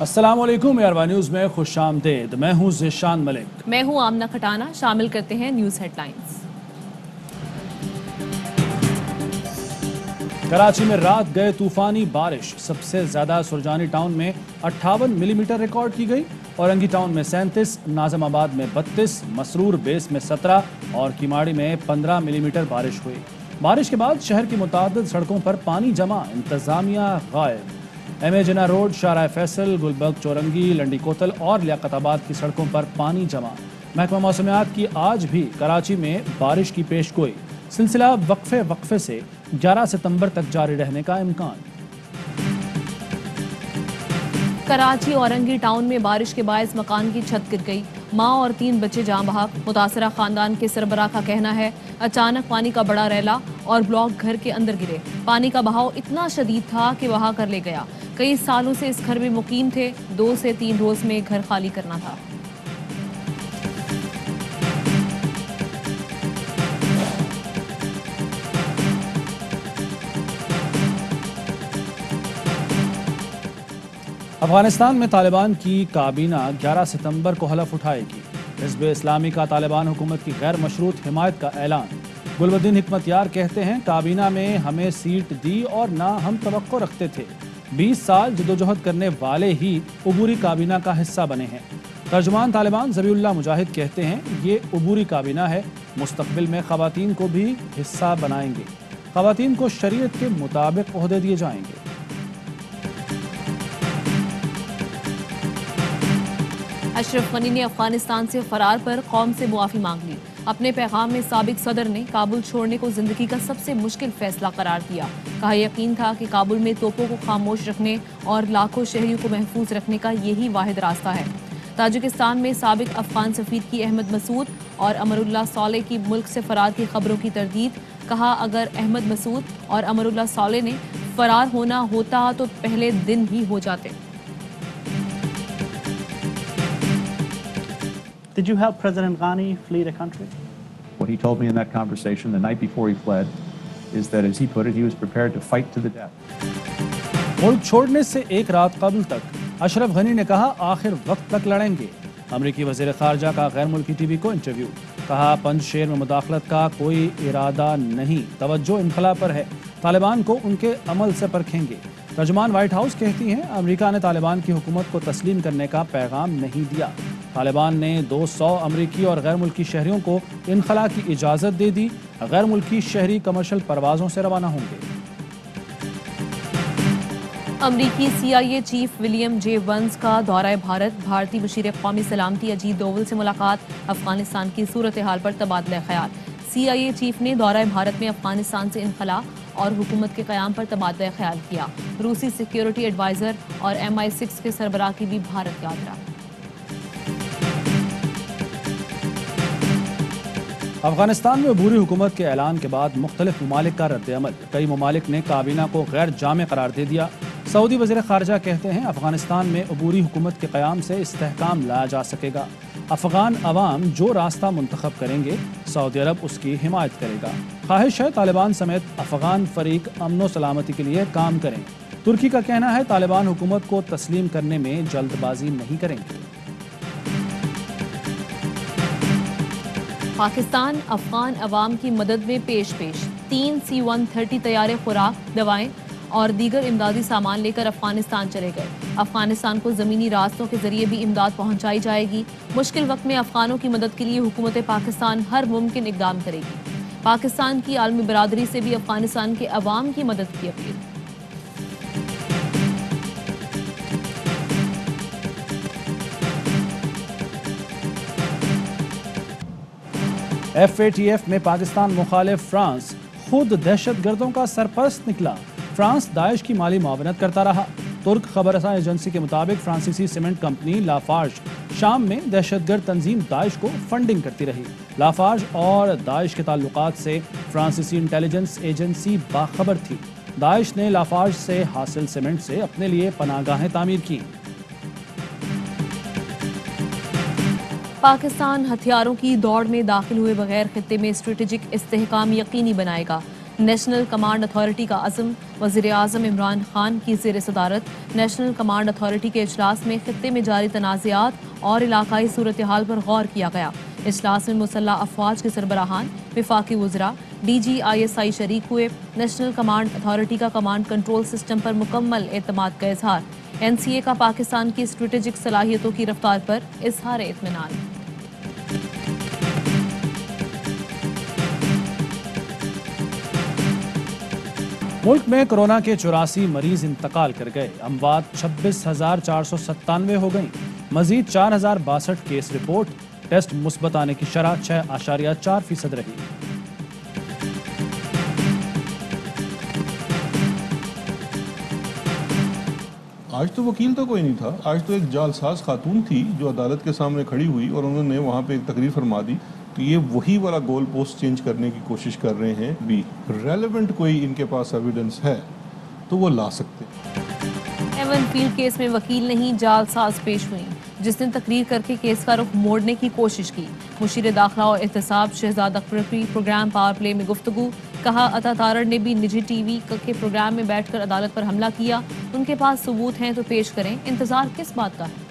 अस्सलाम वालेकुम यारवा न्यूज़ में खुश आमदेद। मैं हूँ ज़िशान मलिक। मैं हूँ आमना खटाना। शामिल करते हैं न्यूज़ हेडलाइंस। कराची में रात गए तूफानी बारिश, सबसे ज़्यादा सुरजानी टाउन में 58 मिलीमीटर रिकॉर्ड की गई। औरंगी टाउन में 37, नाज़माबाद में 32, मसरूर बेस में 17 और किमाड़ी में 15 मिलीमीटर बारिश हुई। बारिश के बाद शहर की मुताद्दिद सड़कों पर पानी जमा, इंतज़ामिया गायब। M A Jinnah road, Shahrah Faisal, Gulberg Chowrangi, Landi Kotal और लियाकताबाद की सड़कों पर पानी जमा। महकमा मौसमियात की आज भी कराची में बारिश की पेशगोई, सिलसिला वक्फे से 11 सितंबर तक जारी रहने का इम्कान। कराची औरंगी टाउन में बारिश के बायस मकान की छत गिर गई, माँ और 3 बच्चे जान बहक। मुतासरा खानदान के सरबराह का कहना है अचानक पानी का बड़ा रैला और ब्लॉक घर के अंदर गिरे। पानी का बहाव इतना शदीद था कि बहा कर ले गया। कई सालों से इस घर में मुकीम थे, 2 से 3 रोज में घर खाली करना था। अफगानिस्तान में तालिबान की काबीना 11 सितंबर को हलफ उठाएगी। हिज़्ब इस्लामी का तालिबान हुकूमत की गैर मशरूत हिमायत का ऐलान। गुलबद्दीन हिकमतयार कहते हैं काबीना में हमें सीट दी और ना हम तवक्को रखते थे। 20 साल जदोजहद करने वाले ही उबूरी काबीना का हिस्सा बने हैं। तर्जुमान तालिबान ज़बीउल्लाह मुजाहिद कहते हैं ये उबूरी काबीना है, मुस्तक़बिल में ख़वातीन को भी हिस्सा बनाएंगे। ख़वातीन को शरीयत के मुताबिक ओहदे दिए जाएंगे। अशरफ गनी ने अफगानिस्तान से फरार पर कौम से मुआफ़ी मांग ली। अपने पैगाम में साबिक सदर ने काबुल छोड़ने को जिंदगी का सबसे मुश्किल फैसला करार दिया। कहा यकीन था कि काबुल में तोपों को खामोश रखने और लाखों शहरियों को महफूज रखने का यही वाहिद रास्ता है। ताजिकिस्तान में साबिक अफगान सफीर की अहमद मसूद और अमरुल्लाह साले की मुल्क से फरार की खबरों की तरदीद। कहा अगर अहमद मसूद और अमरुल्लाह साले ने फरार होना होता तो पहले दिन ही हो जाते। Did you help President Ghani flee the country? What he told me in that conversation the night before he fled is that, as he put it, he was prepared to fight to the death. मुल्क छोड़ने से एक रात कबल तक अशरफ गनी ने कहा आखिर वक्त तक लड़ेंगे। अमरीकी वज़ीर ख़ारजा का गैर मुल्की टीवी को इंटरव्यू। कहा पंजशेर में मुदाखलत का कोई इरादा नहीं, तवज्जो इनखला पर है। तालिबान को उनके अमल से परखेंगे। तर्जुमान व्हाइट हाउस कहती हैं अमेरिका ने तालिबान की हुकूमत को तस्लीम करने का पैगाम नहीं दिया। तालिबान ने 200 अमरीकी और गैर मुल्की शहरियों को इनखला की इजाज़त दे दी। गैर मुल्की शहरी कमर्शियल परवाज़ों से रवाना होंगे। अमरीकी CIA chief William J Burns का दौरा भारत। भारतीय मशीर कौमी सलामती अजीत डोवल से मुलाकात। अफगानिस्तान की सूरत हाल पर तबादला ख्याल। CIA चीफ ने दौरा भारत में अफगानिस्तान से इनखला और हुकूमत के क़याम पर तबादला ख्याल किया। रूसी सिक्योरिटी एडवाइज़र और MI6 के सरबराह की भी भारत यात्रा। अफगानिस्तान में अबूरी हुकूमत के ऐलान के बाद मुख्तलिफ ममालिक का रद्द-ए-अमल। कई ममालिक ने काबीना को गैर जामे करार दे दिया। सऊदी वज़ीर ख़ारजा कहते हैं अफगानिस्तान में अबूरी हुकूमत के क़याम से इस्तेहकाम लाया जा सकेगा। अफगान अवाम जो रास्ता मुंतखब करेंगे सऊदी अरब उसकी हिमायत करेगा। ख्वाहिश है तालिबान समेत अफगान फरीक अमन सलामती के लिए काम करें। तुर्की का कहना है तालिबान हुकूमत को तस्लीम करने में जल्दबाजी नहीं करेंगे। पाकिस्तान अफगान अवाम की मदद में पेश 3 C-130 तैयारे खुराक, दवाएं और दीगर इमदादी सामान लेकर अफगानिस्तान चले गए। अफगानिस्तान को ज़मीनी रास्तों के जरिए भी इमदाद पहुंचाई जाएगी। मुश्किल वक्त में अफगानों की मदद के लिए हुकूमत पाकिस्तान हर मुमकिन इक़दाम करेगी। पाकिस्तान की आलमी बरादरी से भी अफगानिस्तान के अवाम की मदद की अपील। FATF में पाकिस्तान मुखालिफ फ्रांस खुद दहशत गर्दों का सरपरस्त निकला। फ्रांस दाइश की माली मुआवनत करता रहा। तुर्क खबरसां एजेंसी के मुताबिक फ्रांसीसी सीमेंट कंपनी लाफार्ज शाम में दहशतगर्द तंजीम दाइश को फंडिंग करती रही। लाफार्ज और दाइश के ताल्लुकात से फ्रांसीसी इंटेलिजेंस एजेंसी बाखबर थी। दाइश ने लाफार्ज से हासिल सीमेंट से अपने लिए पनाहगाहें तामीर की। पाकिस्तान हथियारों की दौड़ में दाखिल हुए बगैर खित्ते में स्ट्रेटेजिक इस्तेहकाम यकीनी बनाएगा। نیشنل کمانڈ اتھارٹی کا عزم وزیر اعظم عمران خان کی زیر صدارت نیشنل کمانڈ اتھارٹی کے اجلاس میں خطے میں جاری تنازعات اور علاقائی صورتحال پر غور کیا گیا۔ اجلاس میں مسلح افواج کے سربراہان، وفاقی وزراء، ڈی جی ISI شریک ہوئے۔ نیشنل کمانڈ اتھارٹی کا کمانڈ کنٹرول سسٹم پر مکمل اعتماد کا اظہار۔ NCA کا پاکستان کی اسٹریٹجک صلاحیتوں کی رفتار پر اظہار اطمینان۔ ملک میں کورونا کے 84 مریض انتقال کر گئے، اموات 26,497 ہو گئیں، مزید 4,062 کیس رپورٹ، ٹیسٹ مثبت آنے کی شرح 6.4% رہی۔ آج تو وکیل تو کوئی نہیں تھا، آج تو ایک جعلساز خاتون تھی جو عدالت کے سامنے کھڑی ہوئی اور انہوں نے وہاں پہ ایک تقریر فرما دی۔ تو یہ وہی والا گول پوسٹ چینج کرنے کی کوشش کر رہے ہیں بھی ریلیونٹ کوئی ان کے پاس ایویڈنس ہے تو وہ لا سکتے۔ ایون فیلڈ کیس میں وکیل نہیں جعلساز پیش ہوئی جس نے تقریر کر کے کیس کا رخ موڑنے کی کوشش کی۔ مشیر داخلہ اور احتساب شہزاد اکبر کی پروگرام پاور پلے میں گفتگو، کہا عطا تارڑ نے بھی نجی ٹی وی کے پروگرام میں بیٹھ کر عدالت پر حملہ کیا، ان کے پاس ثبوت ہیں تو پیش کریں، انتظار کس بات کا ہے؟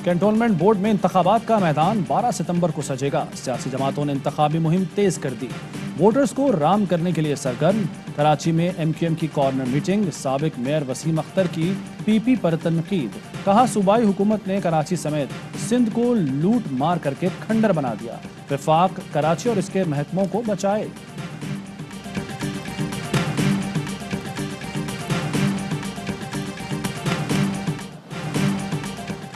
کنٹونمنٹ بورڈ میں انتخابات کا میدان 12 ستمبر کو سجے گا، سیاسی جماعتوں نے انتخابی مہم تیز کر دی، ووٹرز کو رام کرنے کے لیے سرگرم۔ کراچی میں MQM کی کارنر میٹنگ، سابق میئر وسیم اختر کی PP پر تنقید، کہا صوبائی حکومت نے کراچی سمیت سندھ کو لوٹ مار کر کے کھنڈر بنا دیا، وفاق کراچی اور اس کے محکموں کو بچائے۔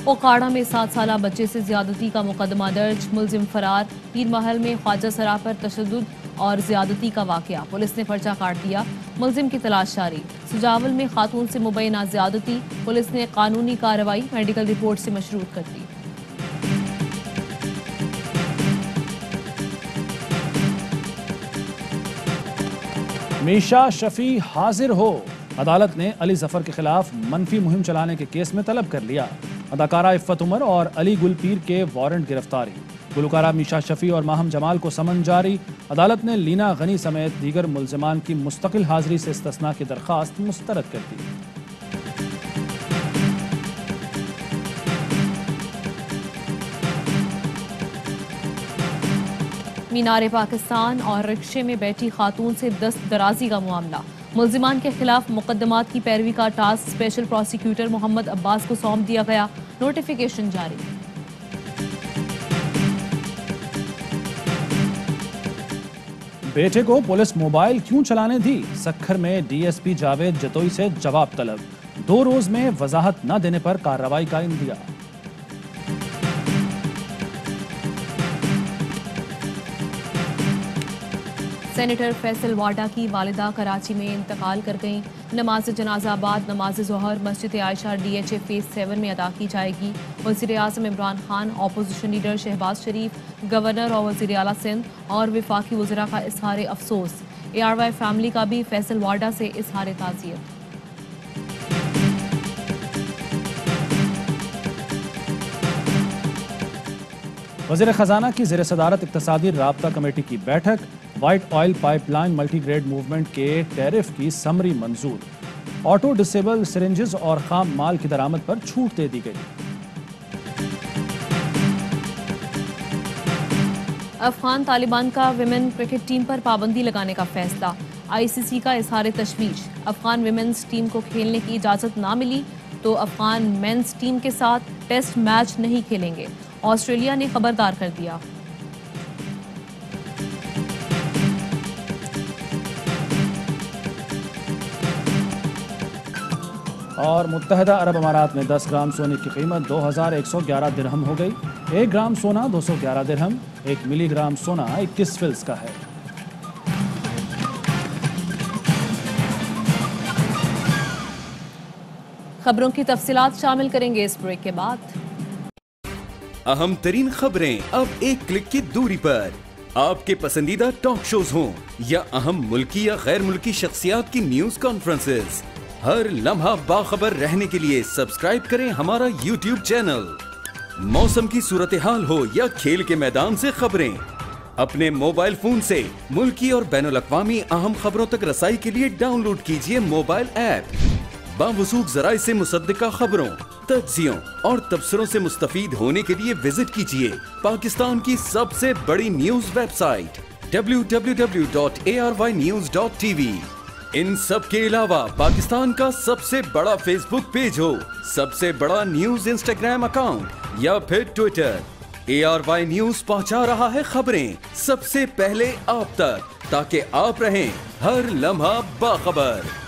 اوکاڑا میں 7 سالہ بچے سے زیادتی کا مقدمہ درج، ملزم فرار۔ پیر محل میں خواجہ سرا پر تشدد اور زیادتی کا واقعہ، پولیس نے پرچہ کاٹ دیا، ملزم کی تلاش جاری۔ سجاول میں خاتون سے مبینہ زیادتی، پولیس نے قانونی کارروائی میڈیکل رپورٹ سے مشروط کر دی۔ میشا شفیع حاضر ہو، عدالت نے علی ظفر کے خلاف منفی مہم چلانے کے کیس میں طلب کر لیا۔ اداکارہ عفت عمر اور علی گل پیر کے وارنٹ گرفتاری، گلوکارہ میشا شفیع اور ماہم جمال کو سمن جاری۔ عدالت نے لینا غنی سمیت دیگر ملزمان کی مستقل حاضری سے استثناء کی درخواست مسترد کر دی۔ مینار پاکستان اور رکشے میں بیٹھی خاتون سے دست درازی کا معاملہ، ملزمان کے خلاف مقدمات کی پیروی کا ٹاسک اسپیشل پروسیکیوٹر محمد عباس کو سونپ دیا گیا، نوٹیفیکیشن جاری۔ بیٹے کو پولیس موبائل کیوں چلانے دی؟ سکھر میں DSP جاوید جتوئی سے جواب طلب، 2 روز میں وضاحت نہ دینے پر کارروائی کا اندیا۔ سینیٹر فیصل واڈا کی والدہ کراچی میں انتقال کر گئیں، نماز جنازہ بعد نماز ظہر مسجد عائشہ DHA فیز 7 میں ادا کی جائے گی۔ وزیر اعظم عمران خان، اپوزیشن لیڈر شہباز شریف، گورنر اور وزیر اعلیٰ سندھ اور وفاقی وزراء کا اظہار افسوس۔ ARY فیملی کا بھی فیصل واڈا سے اظہار تعزیت۔ وزیر خزانہ کی زیر صدارت اقتصادی رابطہ کمیٹی کی بیٹھک، white oil pipeline multi grade movement کے ٹیرف کی سمری منظور، آٹو ڈسیبل سرنجز اور خام مال کی درآمد پر چھوٹ دے دی گئی۔ افغان طالبان کا ویمن کرکٹ ٹیم پر پابندی لگانے کا فیصلہ، ICC کا اظہار تشویش، افغان ویمنز ٹیم کو کھیلنے کی اجازت نہ ملی تو افغان مینز ٹیم کے ساتھ ٹیسٹ میچ نہیں کھیلیں گے، آسٹریلیا نے خبردار کر دیا۔ اور متحدہ عرب امارات میں 10 گرام سونے کی قیمت 2111 درہم ہو گئی، 1 گرام سونا 211 درہم، 1 ملی گرام سونا 21 فلس کا ہے۔ خبروں کی تفصیلات شامل کریں گے اس بریک کے بعد۔ اہم ترین خبریں اب ایک کلک کی دوری پر، آپ کے پسندیدہ ٹاک شوز ہوں یا اہم ملکی یا غیر ملکی شخصیات کی نیوز کانفرنسز، हर लम्हा बाखबर रहने के लिए सब्सक्राइब करें हमारा YouTube चैनल। मौसम की सूरत हाल हो या खेल के मैदान से खबरें, अपने मोबाइल फोन से मुल्की और बैनुल-अक़वामी अहम खबरों तक रसाई के लिए डाउनलोड कीजिए मोबाइल ऐप। बावसूख ज़राए से मुसद्दिक़ा खबरों, तज्ज़ियों और तबसरों से मुस्तफ़ीद होने के लिए विजिट कीजिए पाकिस्तान की सबसे बड़ी न्यूज़ वेबसाइट www.arYnews.tv। इन सब के अलावा पाकिस्तान का सबसे बड़ा फेसबुक पेज हो, सबसे बड़ा न्यूज़ इंस्टाग्राम अकाउंट या फिर ट्विटर, ARY न्यूज़ पहुंचा रहा है खबरें सबसे पहले आप तक, ताकि आप रहें हर लम्हा बाखबर।